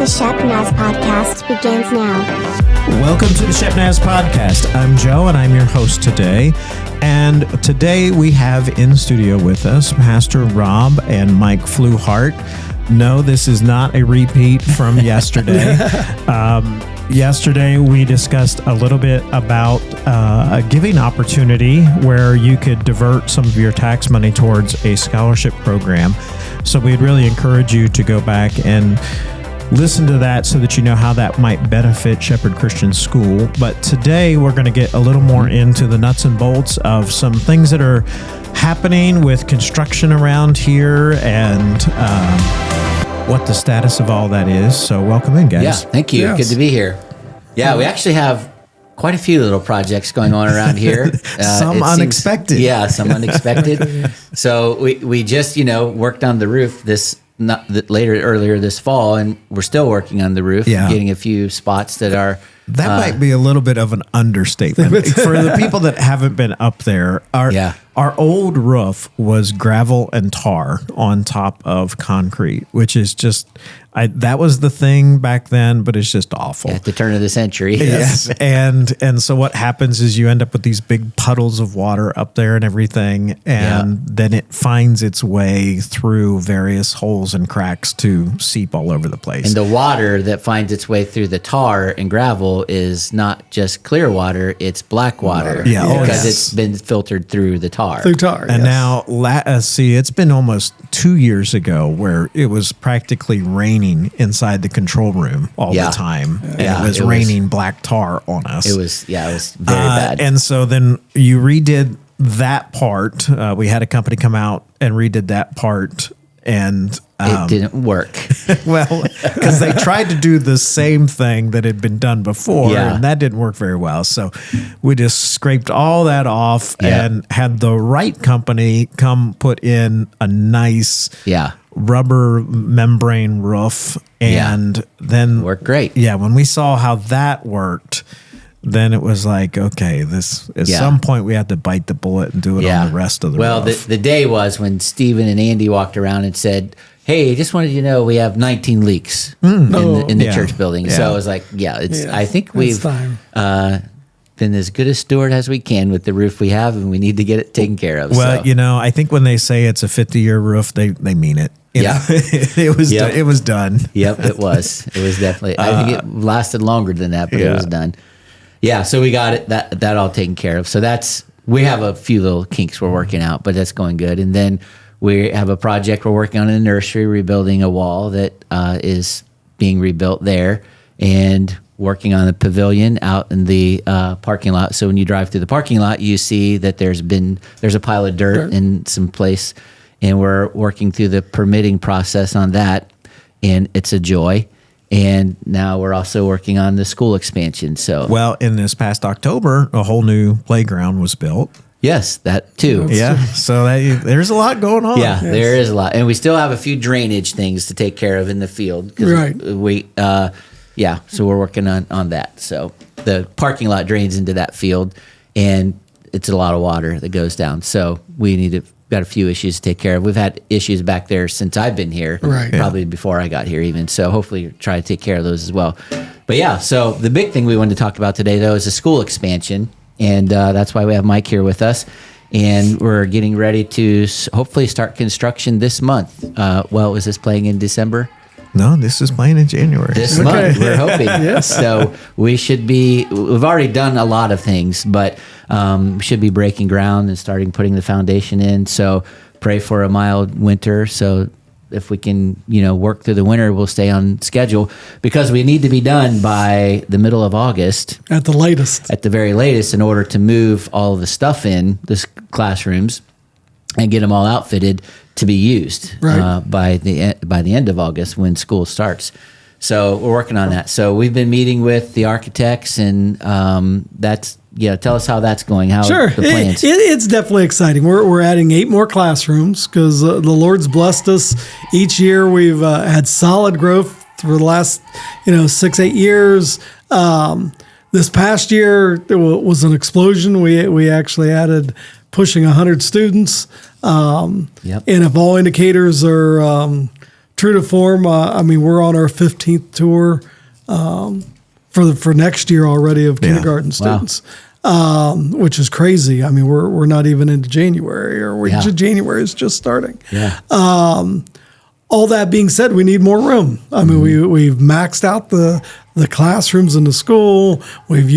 Shepnaz Podcast begins now. Welcome to the Shepnaz Podcast. I'm Joe, and I'm your host today. And today we have in studio with us Pastor Rob and Mike Fluhart. No, this is not a repeat from yesterday. Yesterday, we discussed a little bit about a giving opportunity where you could divert some of your tax money towards a scholarship program. So we'd really encourage you to go back and listen to that so that you know how that might benefit Shepherd Christian School. But today, we're going to get a little more into the nuts and bolts of some things that are happening with construction around here and what the status of all that is. So welcome in, guys. Yeah, thank you. Yes. Good to be here. Yeah, we actually have quite a few little projects going on around here. Some unexpected. Some unexpected. So we just, worked on the roof earlier this fall, and we're still working on the roof, getting a few spots that are... That might be a little bit of an understatement. For the people that haven't been up there, our old roof was gravel and tar on top of concrete, which is just... that was the thing back then, but it's just awful. At the turn of the century. Yes. And so what happens is you end up with these big puddles of water up there and everything, and then it finds its way through various holes and cracks to seep all over the place. And the water that finds its way through the tar and gravel is not just clear water, it's black water. Because it's been filtered through the tar. And now, it's been almost 2 years ago where it was practically raining inside the control room all the time. And it was raining black tar on us. It was very bad. And so then you redid that part. We had a company come out and redid that part. And it didn't work. Well, because they tried to do the same thing that had been done before, and that didn't work very well. So we just scraped all that off and had the right company come put in a nice rubber membrane roof, and then worked great. Yeah, when we saw how that worked, then it was like, okay, some point we have to bite the bullet and do it on the rest of the roof. Well, the day was when Stephen and Andy walked around and said, hey, just wanted you to know we have 19 leaks in the church building. Yeah. So I was like, I think we've been as good a steward as we can with the roof we have, and we need to get it taken care of. Well, I think when they say it's a 50-year roof, they mean it. It was done. Yep, it was. It was definitely. I think it lasted longer than that, but it was done. Yeah, so we got it that all taken care of. So we have a few little kinks we're working out, but that's going good. And then we have a project we're working on in the nursery, rebuilding a wall that is being rebuilt there, and working on the pavilion out in the parking lot. So when you drive through the parking lot, you see that there's a pile of dirt in some place, and we're working through the permitting process on that, and it's a joy. And now we're also working on the school expansion. So, well, in this past October, a whole new playground was built. Yes, that too. Yeah, so there's a lot going on. Yeah, there is a lot, and we still have a few drainage things to take care of in the field. Right. So we're working on that. So the parking lot drains into that field, and it's a lot of water that goes down. So we got a few issues to take care of. We've had issues back there since I've been here, probably before I got here even. So hopefully try to take care of those as well. But so the big thing we wanted to talk about today, though, is the school expansion. And that's why we have Mike here with us. And we're getting ready to hopefully start construction this month. Is this playing in December? No, this is playing in January. This month, we're hoping. So we've already done a lot of things, but we should be breaking ground and starting putting the foundation in. So pray for a mild winter. So if we can, work through the winter, we'll stay on schedule, because we need to be done by the middle of August. At the latest. At the very latest, in order to move all of the stuff in the classrooms and get them all outfitted to be used by the end of August when school starts. So we're working on that. So we've been meeting with the architects, and tell us how that's going. How sure. The plans. It's definitely exciting. We're adding 8 more classrooms because the Lord's blessed us. Each year we've had solid growth for the last 6-8 years. This past year there was an explosion. We actually added pushing 100 students. And if all indicators are true to form, we're on our 15th tour for next year already of kindergarten students, which is crazy. I mean, we're not even into January, January is just starting. Yeah. All that being said, we need more room. I mean, we've maxed out the classrooms in the school. We've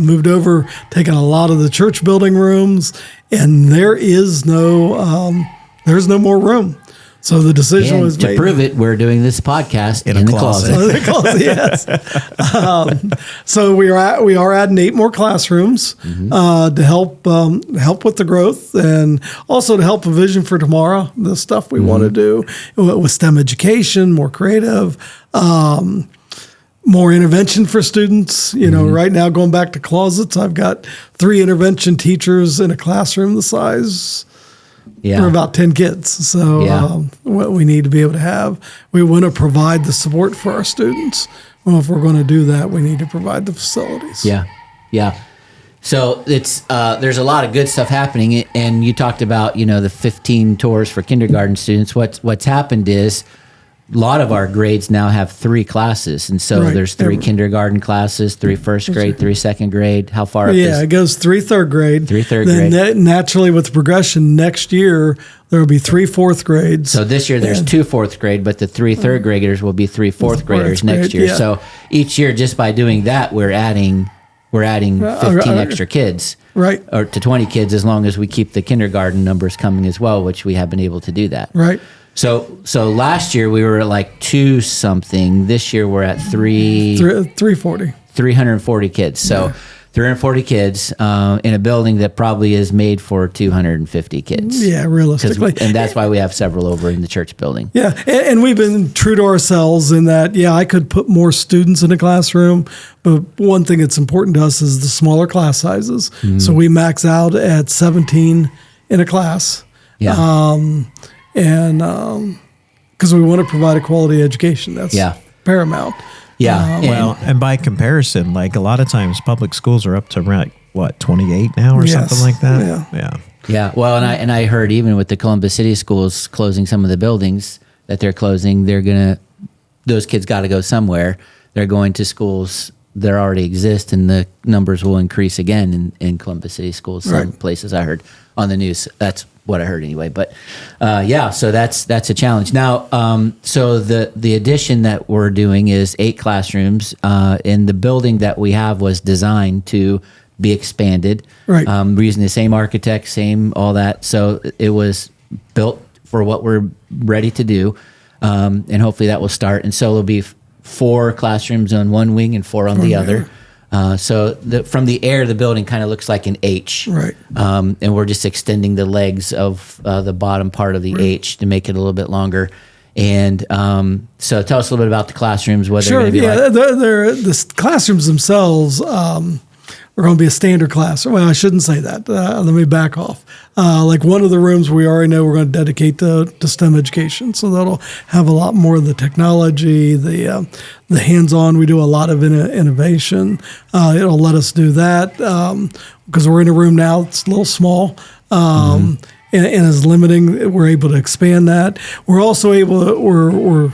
moved over, taken a lot of the church building rooms, and there's no more room. So the decision was made. To prove it, we're doing this podcast in the closet. In the closet, yes. So we are adding 8 more classrooms to help with the growth, and also to help a vision for tomorrow. The stuff we want to do with STEM education, more creative, more intervention for students. You know, right now going back to closets, I've got 3 intervention teachers in a classroom the size. For about 10 kids. So what we need to be able to have, we want to provide the support for our students. Well, if we're going to do that, we need to provide the facilities. Yeah. So it's there's a lot of good stuff happening, and you talked about the 15 tours for kindergarten students. What's happened is a lot of our grades now have 3 classes, and so there's 3 kindergarten classes, 3 first grade, 3 second grade. How far up? Yeah, it goes 3 third grade. 3 third then grade. Naturally, with the progression, next year there will be 3 fourth grades. So this year there's 2 fourth grade, but the 3 third graders will be 3 fourth graders next year. Yeah. So each year, just by doing that, we're adding 15 extra kids, right? Or to 20 kids, as long as we keep the kindergarten numbers coming as well, which we have been able to do that. Right. So last year we were at like 2 something. This year we're at 340 kids. So 340 kids in a building that probably is made for 250 kids. Yeah, realistically. And that's why we have several over in the church building. Yeah, and we've been true to ourselves in that, I could put more students in a classroom, but one thing that's important to us is the smaller class sizes. So we max out at 17 in a class. Yeah. And because we want to provide a quality education, that's paramount. Yeah. And by comparison, like a lot of times public schools are up to around, 28 now or something like that? Yeah. Well, and I heard even with the Columbus City schools closing some of the buildings that they're closing, those kids got to go somewhere. They're going to schools that already exist, and the numbers will increase again in Columbus City schools. Some places I heard on the news. That's what I heard anyway. But so that's a challenge. Now, so the addition that we're doing is 8 classrooms, and the building that we have was designed to be expanded. Right. We're using the same architect, same all that. So it was built for what we're ready to do, and hopefully that will start. And so there'll be 4 classrooms on one wing and 4 on the other. So from the air, the building kind of looks like an H. Right. And we're just extending the legs of the bottom part of the H to make it a little bit longer. And so tell us a little bit about the classrooms. What they're going to be like. The classrooms themselves are going to be a standard class. Well, I shouldn't say that. Let me back off. Like one of the rooms we already know we're going to dedicate to STEM education. So that'll have a lot more of the technology, the hands-on. We do a lot of innovation. It'll let us do that because we're in a room now. It's a little small. And is limiting. We're able to expand that. We're also able to, we're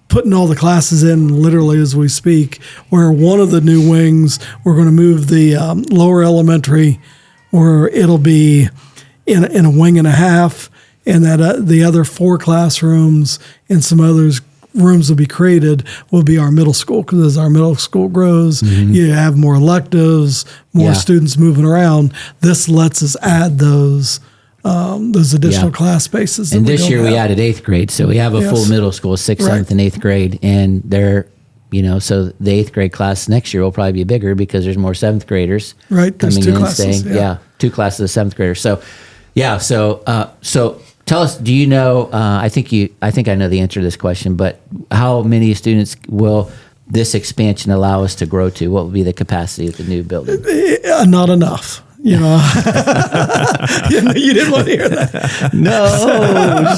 putting all the classes in literally as we speak, where one of the new wings, we're going to move the lower elementary, where it'll be in a wing and a half, and that the other 4 classrooms and some others rooms will be created will be our middle school, because as our middle school grows, you have more electives, more students moving around. This lets us add those additional class spaces. And this year we added 8th grade, so we have a full middle school, 6th, 7th, and 8th grade, and they're, so the 8th grade class next year will probably be bigger because there's more 7th graders coming in and staying. 2 classes of 7th graders. So, so tell us, do you know? I think I know the answer to this question, but how many students will this expansion allow us to grow to? What will be the capacity of the new building? Not enough. You didn't want to hear that. No,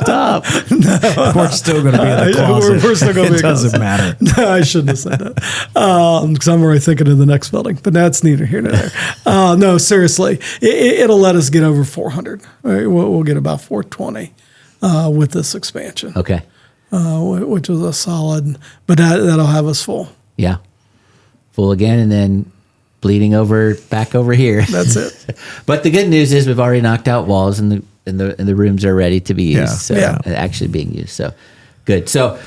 stop. No. We're still going to be in the closet. We're still going to be. It doesn't matter. No, I shouldn't have said that because I'm already thinking of the next building. But that's neither here nor there. No, seriously, it'll let us get over 400. Right? We'll get about 420 with this expansion. Okay. which was a solid, but that'll have us full. Yeah. Full again, and then bleeding over back over here. That's it. But the good news is we've already knocked out walls, and the rooms are ready to be used. Actually being used. So good. So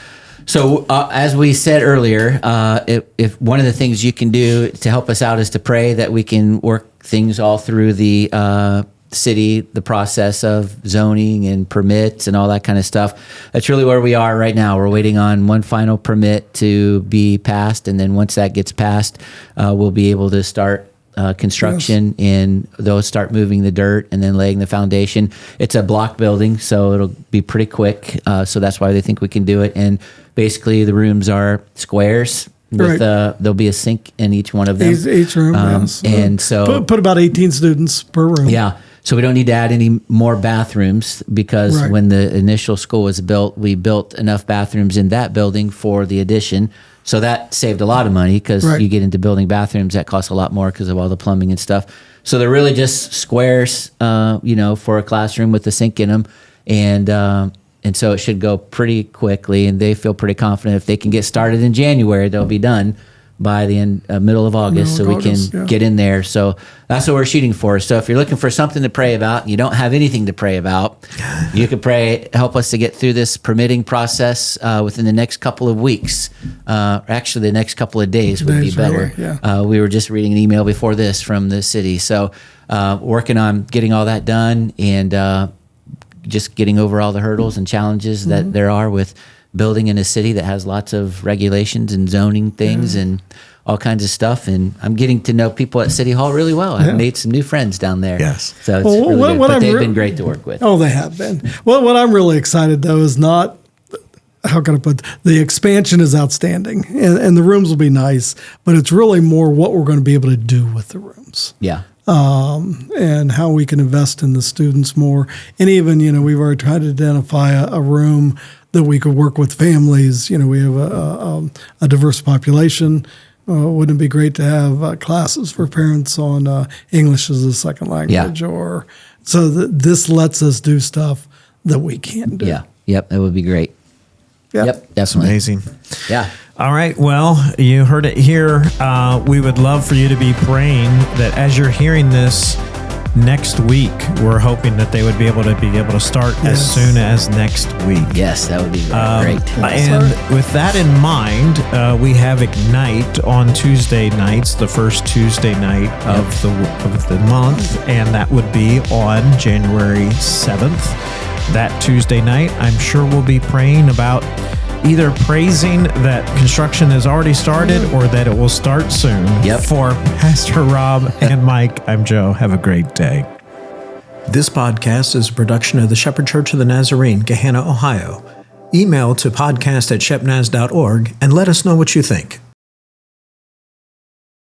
as we said earlier, if one of the things you can do to help us out is to pray that we can work things all through the city, the process of zoning and permits and all that kind of stuff. That's really where we are right now. We're waiting on one final permit to be passed, and then once that gets passed, we'll be able to start construction, and they'll start moving the dirt and then laying the foundation. It's a block building, so it'll be pretty quick. So that's why they think we can do it. And basically, the rooms are squares. With there'll be a sink in each one of them. Each room, yes. And so put about 18 students per room. Yeah. So we don't need to add any more bathrooms, because when the initial school was built, we built enough bathrooms in that building for the addition. So that saved a lot of money, because you get into building bathrooms, that costs a lot more because of all the plumbing and stuff. So they're really just squares, for a classroom with a sink in them. And so it should go pretty quickly, and they feel pretty confident if they can get started in January, they'll be done by the middle of August, so we can get in there. So that's what we're shooting for. So if you're looking for something to pray about, and you don't have anything to pray about, you could pray, help us to get through this permitting process within the next couple of weeks. Actually, the next couple of days would be better. Really, we were just reading an email before this from the city. So working on getting all that done, and just getting over all the hurdles and challenges that there are with building in a city that has lots of regulations and zoning things and all kinds of stuff. And I'm getting to know people at City Hall really well. I've made some new friends down there. Yes. So it's really good. But they've been great to work with. Oh, they have been. Well, what I'm really excited, though, is not, how can I put, the expansion is outstanding, and the rooms will be nice, but it's really more what we're going to be able to do with the rooms. Yeah. And how we can invest in the students more. And even, we've already tried to identify a room that we could work with families. We have a diverse population. Wouldn't it be great to have classes for parents on English as a second language? Or so this lets us do stuff that we can't do. Yeah. Yep. That would be great. Yep. Definitely. Amazing. Yeah. All right. Well, you heard it here. We would love for you to be praying that as you're hearing this next week, we're hoping that they would be able to start as soon as next week. Yes, that would be great. And with that in mind, we have Ignite on Tuesday nights, the first Tuesday night of the month, and that would be on January 7th. That Tuesday night, I'm sure we'll be praying about either praising that construction has already started or that it will start soon. For Pastor Rob and Mike, I'm Joe. Have a great day. This podcast is a production of the Shepherd Church of the Nazarene, Gahanna, Ohio. Email to podcast@shepnaz.org and let us know what you think.